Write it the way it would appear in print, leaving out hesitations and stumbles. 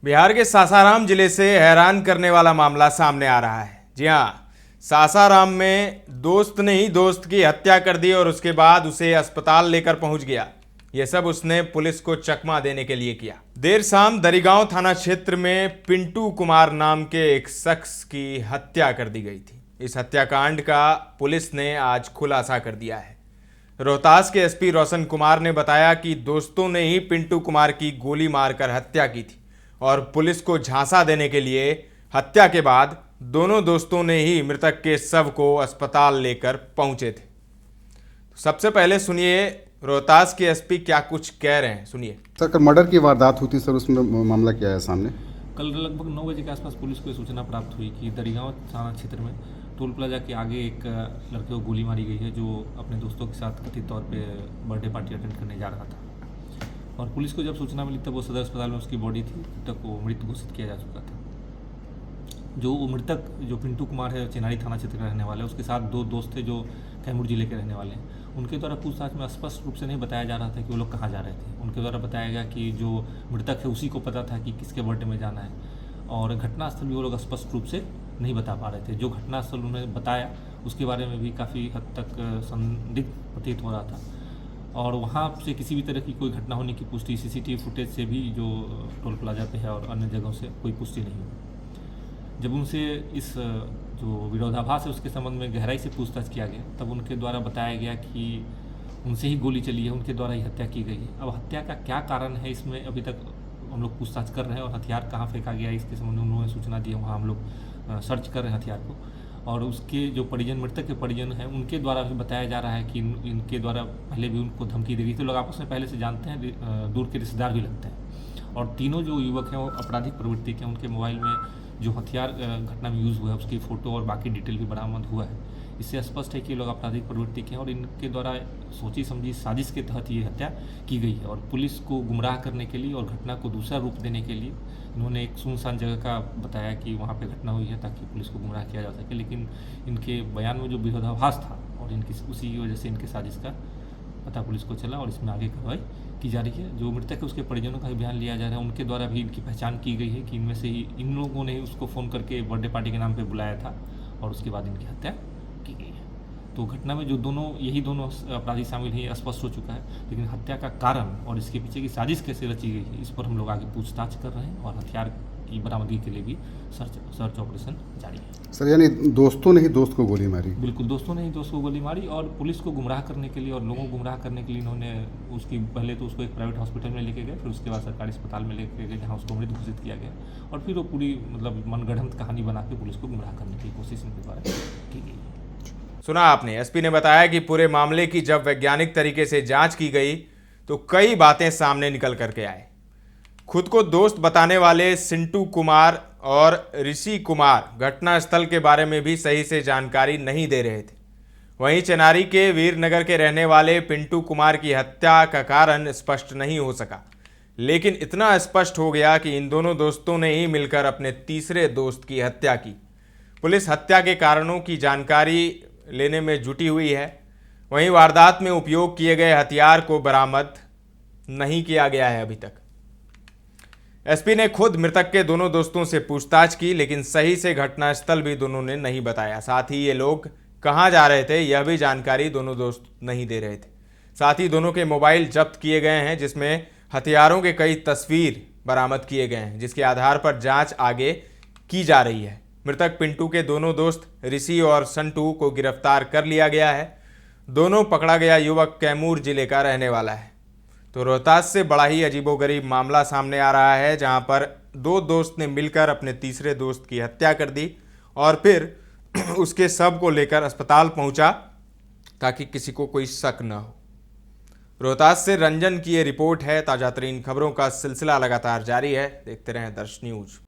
बिहार के सासाराम जिले से हैरान करने वाला मामला सामने आ रहा है। जी हाँ, सासाराम में दोस्त ने ही दोस्त की हत्या कर दी और उसके बाद उसे अस्पताल लेकर पहुंच गया। यह सब उसने पुलिस को चकमा देने के लिए किया। देर शाम दरिगांव थाना क्षेत्र में पिंटू कुमार नाम के एक शख्स की हत्या कर दी गई थी। इस हत्याकांड का पुलिस ने आज खुलासा कर दिया है। रोहतास के एसपी रोशन कुमार ने बताया कि दोस्तों ने ही पिंटू कुमार की गोली मारकर हत्या की थी और पुलिस को झांसा देने के लिए हत्या के बाद दोनों दोस्तों ने ही मृतक के शव को अस्पताल लेकर पहुंचे थे। तो सबसे पहले सुनिए रोहतास के एसपी क्या कुछ कह रहे हैं, सुनिए। सर, कल मर्डर की वारदात हुई थी सर, उसमें मामला क्या है सामने? कल लगभग 9 बजे के आसपास पुलिस को सूचना प्राप्त हुई कि दरिगांव थाना क्षेत्र में टोल प्लाजा के आगे एक लड़के को गोली मारी गई है, जो अपने दोस्तों के साथ कथित तौर पे बर्थडे पार्टी अटेंड करने जा रहा था। और पुलिस को जब सूचना मिली तब वो सदर अस्पताल में उसकी बॉडी थी, तब वो मृत घोषित किया जा चुका था। जो मृतक जो पिंटू कुमार है, चिनारी थाना क्षेत्र का रहने वाला है, उसके साथ 2 दोस्त थे जो कैमूर जिले के रहने वाले हैं। उनके द्वारा पूछताछ में स्पष्ट रूप से नहीं बताया जा रहा था कि वो लोग कहाँ जा रहे थे। उनके द्वारा बताया गया कि जो मृतक है उसी को पता था कि किसके बर्थडे में जाना है, और घटनास्थल भी वो लोग स्पष्ट रूप से नहीं बता पा रहे थे। जो घटनास्थल उन्होंने बताया उसके बारे में भी काफ़ी हद तक संदिग्ध प्रतीत हो रहा था, और वहाँ से किसी भी तरह की कोई घटना होने की पुष्टि सीसीटीवी फुटेज से भी जो टोल प्लाजा पे है और अन्य जगहों से कोई पुष्टि नहीं हुई। जब उनसे इस जो विरोधाभास है उसके संबंध में गहराई से पूछताछ किया गया, तब उनके द्वारा बताया गया कि उनसे ही गोली चली है, उनके द्वारा ही हत्या की गई है। अब हत्या का क्या कारण है इसमें अभी तक हम लोग पूछताछ कर रहे हैं, और हथियार कहाँ फेंका गया इसके संबंध में उन्होंने सूचना दी है, वहाँ हम लोग सर्च कर रहे हैं हथियार को। और उसके जो परिजन, मृतक के परिजन हैं, उनके द्वारा भी बताया जा रहा है कि इनके द्वारा पहले भी उनको धमकी दी गई थी। लोग आपस में पहले से जानते हैं, दूर के रिश्तेदार भी लगते हैं। और तीनों जो युवक हैं वो आपराधिक प्रवृत्ति के, उनके मोबाइल में जो हथियार घटना में यूज़ हुआ है उसकी फ़ोटो और बाकी डिटेल भी बरामद हुआ है। इससे स्पष्ट है कि ये लोग आपराधिक प्रवृत्ति के हैं और इनके द्वारा सोची समझी साजिश के तहत ये हत्या की गई है। और पुलिस को गुमराह करने के लिए और घटना को दूसरा रूप देने के लिए इन्होंने एक सुनसान जगह का बताया कि वहाँ पे घटना हुई है, ताकि पुलिस को गुमराह किया जा सके। लेकिन इनके बयान में जो विरोधाभास था और इनकी उसी की वजह से इनके साजिश का पता पुलिस को चला, और इसमें आगे कार्रवाई की जा रही है। जो मृतक है उसके परिजनों का भी बयान लिया जा रहा है। उनके द्वारा भी इनकी पहचान की गई है कि इनमें से ही इन लोगों ने उसको फ़ोन करके बर्थडे पार्टी के नाम पे बुलाया था और उसके बाद इनकी हत्या की गई है। तो घटना में जो यही दोनों अपराधी शामिल हैं स्पष्ट हो चुका है, लेकिन हत्या का कारण और इसके पीछे की साजिश कैसे रची गई है इस पर हम लोग आगे पूछताछ कर रहे हैं, और हथियार की बरामदगी के लिए भी सर्च ऑपरेशन जारी है। सर, यानी दोस्तों ने ही दोस्त को गोली मारी? बिल्कुल, दोस्तों ने ही दोस्त को गोली मारी, और पुलिस को गुमराह करने के लिए और लोगों को गुमराह करने के लिए इन्होंने उसकी पहले तो उसको एक प्राइवेट हॉस्पिटल में लेके गए, फिर उसके बाद सरकारी अस्पताल में लेके गए जहाँ उसको मृत घोषित किया गया, और फिर वो पूरी मनगढ़ंत कहानी बना के पुलिस को गुमराह करने की कोशिश इनके द्वारा की गई। सुना आपने, एसपी ने बताया कि पूरे मामले की जब वैज्ञानिक तरीके से जांच की गई तो कई बातें सामने निकल करके आए। खुद को दोस्त बताने वाले सिंटू कुमार और ऋषि कुमार घटनास्थल के बारे में भी सही से जानकारी नहीं दे रहे थे। वहीं चिनारी के वीरनगर के रहने वाले पिंटू कुमार की हत्या का कारण स्पष्ट नहीं हो सका, लेकिन इतना स्पष्ट हो गया कि इन दोनों दोस्तों ने ही मिलकर अपने तीसरे दोस्त की हत्या की। पुलिस हत्या के कारणों की जानकारी लेने में जुटी हुई है। वहीं वारदात में उपयोग किए गए हथियार को बरामद नहीं किया गया है अभी तक। एसपी ने खुद मृतक के दोनों दोस्तों से पूछताछ की, लेकिन सही से घटनास्थल भी दोनों ने नहीं बताया। साथ ही ये लोग कहां जा रहे थे यह भी जानकारी दोनों दोस्त नहीं दे रहे थे। साथ ही दोनों के मोबाइल जब्त किए गए हैं, जिसमें हथियारों के कई तस्वीर बरामद किए गए हैं, जिसके आधार पर जांच आगे की जा रही है। मृतक पिंटू के दोनों दोस्त ऋषि और संटू को गिरफ्तार कर लिया गया है। दोनों पकड़ा गया युवक कैमूर जिले का रहने वाला है। तो रोहतास से बड़ा ही अजीबोगरीब मामला सामने आ रहा है, जहां पर 2 दोस्त ने मिलकर अपने तीसरे दोस्त की हत्या कर दी और फिर उसके शव को लेकर अस्पताल पहुंचा ताकि किसी को कोई शक न हो। रोहतास से रंजन की ये रिपोर्ट है। ताजा तरीन खबरों का सिलसिला लगातार जारी है, देखते रहें दर्श न्यूज।